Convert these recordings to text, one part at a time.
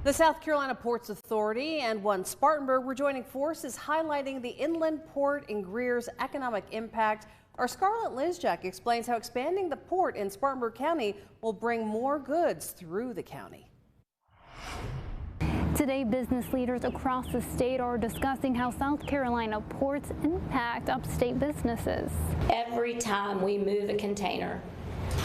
The South Carolina Ports Authority and One Spartanburg were joining forces highlighting the inland port in Greer's economic impact. Our Scarlett Lizjack explains how expanding the port in Spartanburg County will bring more goods through the county. Today, business leaders across the state are discussing how South Carolina ports impact upstate businesses. Every time we move a container,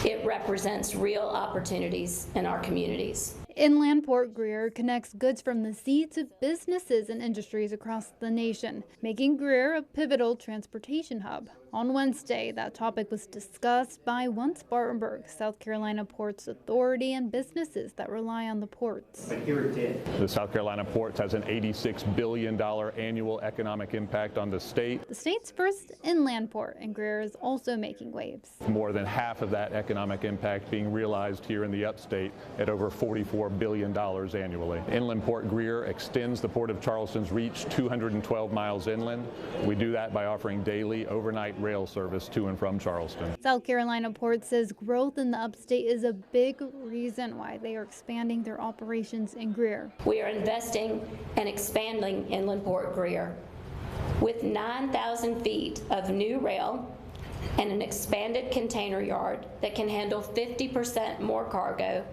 it represents real opportunities in our communities. Inland Port Greer connects goods from the sea to businesses and industries across the nation, making Greer a pivotal transportation hub. On Wednesday, that topic was discussed by One Spartanburg, South Carolina Ports Authority, and businesses that rely on the ports. The South Carolina Ports has an $86 billion annual economic impact on the state. The state's first inland port in Greer is also making waves. More than half of that economic impact being realized here in the upstate at over $44 billion annually. Inland Port Greer extends the Port of Charleston's reach 212 miles inland. We do that by offering daily overnight rail service to and from Charleston. South Carolina Port says growth in the upstate is a big reason why they are expanding their operations in Greer. We are investing and expanding Inland Port Greer. With 9,000 feet of new rail and an expanded container yard that can handle 50% more cargo,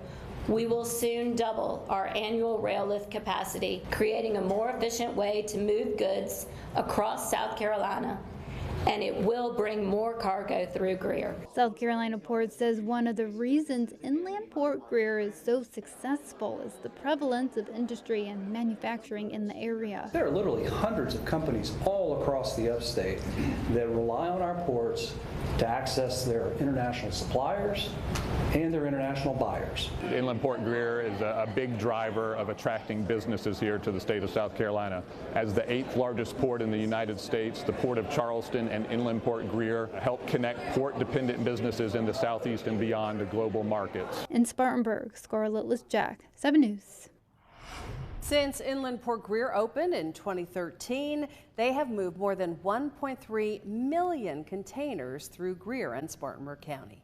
we will soon double our annual rail lift capacity, creating a more efficient way to move goods across South Carolina, and it will bring more cargo through Greer. South Carolina Port says one of the reasons Inland Port Greer is so successful is the prevalence of industry and manufacturing in the area. There are literally hundreds of companies all across the upstate that rely on our ports to access their international suppliers and their international buyers. Inland Port Greer is a big driver of attracting businesses here to the state of South Carolina. As the 8th largest port in the United States, the Port of Charleston and Inland Port Greer help connect port-dependent businesses in the southeast and beyond to global markets. In Spartanburg, Scarlett Lizjack, 7 News. Since Inland Port Greer opened in 2013, they have moved more than 1.3 million containers through Greer and Spartanburg County.